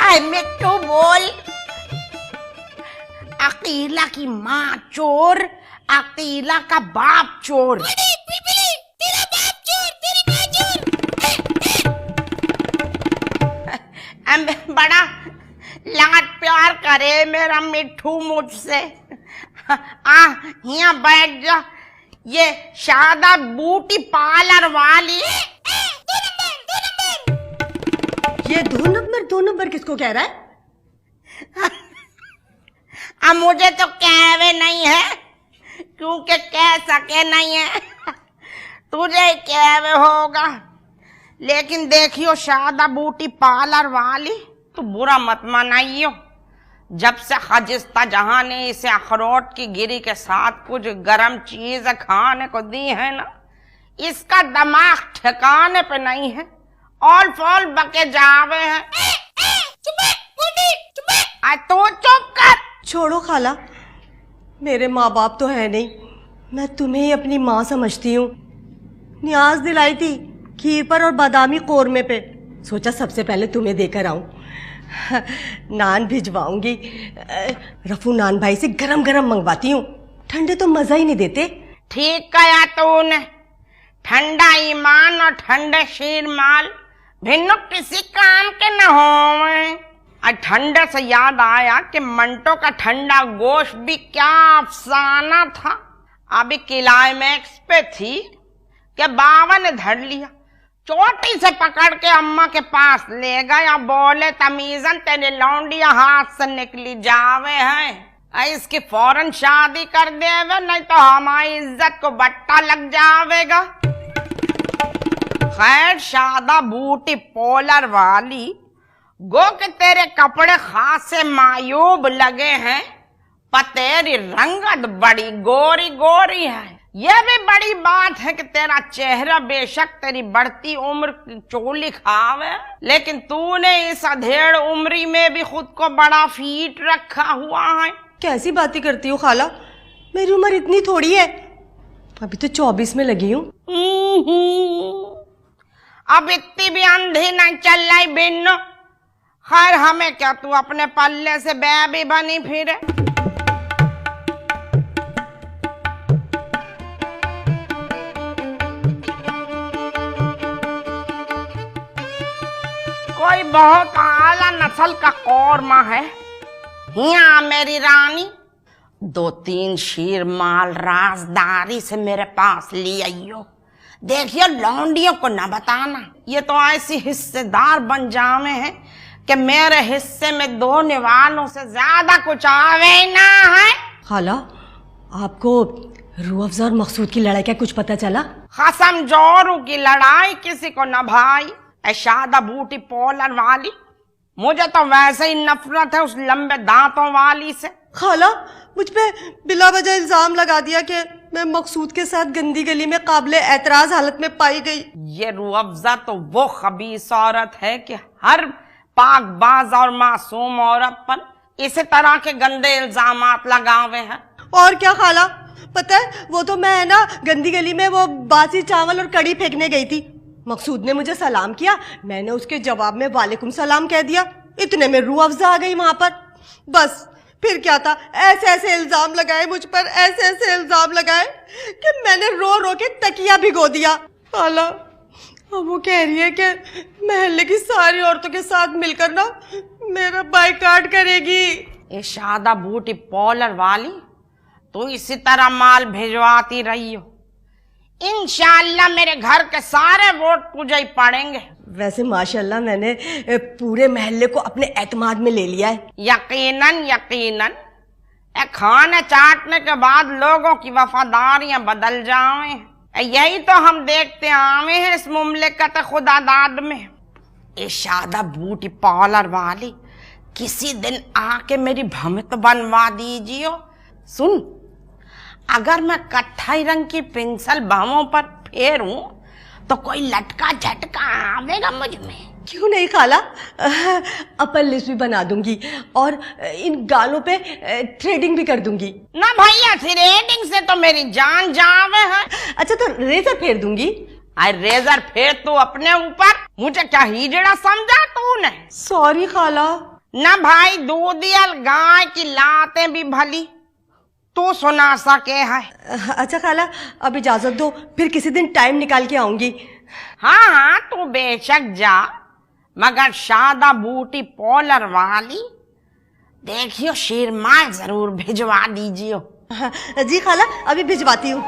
आए मिट्टू बोल। अकीला की माँ चोर, अकीला का बाप चोर। तेरा बाप चोर, तेरी माँ चोर। बड़ा लाड प्यार करे मेरा मिट्ठू मुझसे। आ यहाँ बैठ जा। ये शादा ब्यूटी पार्लर वाली। ये दो नंबर किसको कह रहा है? अब मुझे तो कहवे नहीं है, क्योंकि कह सके नहीं है। तुझे कहवे होगा। लेकिन देखियो शादा ब्यूटी पार्लर वाली, तो बुरा मत मनाइयो। जब से खजिस्ता जहां ने इसे अखरोट की गिरी के साथ कुछ गरम चीज खाने को दी है ना, इसका दिमाग ठिकाने पे नहीं है। ऑल फॉल बके जावे हैं। तू चुप कर। छोड़ो खाला, मेरे माँ बाप तो है नहीं, मैं तुम्हें ही अपनी माँ समझती हूँ। न्याज दिलाई थी खीर पर और बादामी कोरमे पे, सोचा सबसे पहले तुम्हें देकर आऊं। नान भिजवाऊंगी, रफू नान भाई से गरम गरम मंगवाती हूँ, ठंडे तो मजा ही नहीं देते। ठीक कहा तूने, ठंडा ईमान और ठंडे शीर माल भिन्न किसी काम के न होवे। और ठंडे से याद आया कि मंटो का ठंडा गोश्त भी क्या अफसाना था। अभी क्लाइमैक्स पे थी कि बाबा ने धर लिया, चोटी से पकड़ के अम्मा के पास ले गया। बोले तमीजन तेरे लौंडिया हाथ से निकली जावे हैं, इसकी फौरन शादी कर देवे, नहीं तो हमारी इज्जत को बट्टा लग जावेगा। खैर शादा बूटी पोलर वाली, गो के तेरे कपड़े खासे मायूब लगे हैं, पर तेरी रंगत बड़ी गोरी गोरी है। यह भी बड़ी बात है कि तेरा चेहरा बेशक तेरी बढ़ती उम्र की चोली खावे, लेकिन तूने इस अधेड़ उम्री में भी खुद को बड़ा फीट रखा हुआ है। कैसी बातें करती हो खाला, मेरी उम्र इतनी थोड़ी है, अभी तो 24 में लगी हूँ। अब इतनी भी अंधी नहीं चल रही बिन्नो। खैर हमें क्या, तू अपने पल्ले से बेबी बनी फिरे। कोई बहुत आला नस्ल का कौरमा है। यहाँ मेरी रानी, 2-3 शीर माल राजदारी से मेरे पास ले आइयो। देखियो लौंडियों को न बताना, ये तो ऐसी हिस्सेदार बन जावे हैं कि मेरे हिस्से में 2 निवालों से ज्यादा कुछ आवे ना है। खाला, आपको रूह अफ़ज़ा और मकसूद की लड़ाई का कुछ पता चला? खसम जोरू की लड़ाई किसी को न भाई। शादा बूटी पोलर वाली, मुझे तो वैसे ही नफरत है उस लंबे दांतों वाली से। खाला, मुझ पे बिला वजह इल्जाम लगा दिया कि मैं मकसूद के साथ गंदी गली में काबिले एतराज हालत में पाई गई। ये रूह अफ़ज़ा तो वो खबीस औरत है कि हर पाकबाज और मासूम औरत पर इसी तरह के गंदे इल्जामात लगावे हैं। और क्या खाला, पता है वो तो मैं है ना गंदी गली में वो बासी चावल और कड़ी फेंकने गई थी। मकसूद ने मुझे सलाम किया, मैंने उसके जवाब में वालेकुम सलाम कह दिया। इतने में रूह अफ़ज़ा आ गई वहां पर। बस फिर क्या था, ऐसे ऐसे इल्जाम लगाए मुझ पर, ऐसे ऐसे इल्जाम लगाए कि मैंने रो रो के तकिया भिगो दिया। खाला, अब वो कह रही है कि महल्ले की सारी औरतों के साथ मिलकर ना मेरा बाइकाट करेगी। ये शादा बूटी पोलर वाली, तो इसी तरह माल भिजवाती रही हो। इंशाअल्लाह मेरे घर के सारे वोट तुझे ही पड़ेंगे। वैसे माशाल्लाह मैंने पूरे महल्ले को अपने एतमाद में ले लिया है। यकीनन यकीनन, खाने चाटने के बाद लोगों की वफादारियां बदल जावे। यही तो हम देखते आवे हैं इस मुमलिकत खुदादाद में। ये शादा बूटी पार्लर वाली, किसी दिन आके मेरी भमत बनवा दीजिए। सुन, अगर मैं कत्थई रंग की पिंसल बाहों पर फेरूं तो कोई लटका झटका आवेगा मुझ में। क्यों नहीं खाला, अपर लिप्स भी बना दूंगी और इन गालों पे थ्रेडिंग भी कर दूंगी। ना भैया, थ्रेडिंग से तो मेरी जान जावे है। अच्छा तो रेजर फेर दूंगी। रेजर फेर तू अपने ऊपर, मुझे क्या हिजड़ा समझा तूने? सॉरी खाला। न भाई दूध या गाय की लातें भी भली तू सुना सके है। अच्छा खाला, अब इजाजत दो, फिर किसी दिन टाइम निकाल के आऊंगी। हाँ हाँ तू बेशक जा, मगर शादा बूटी पॉलर वाली देखियो शीरमाल जरूर भिजवा दीजियो। हाँ, जी खाला, अभी भिजवाती हूँ।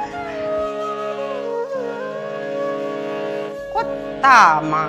कुत्ता माँ।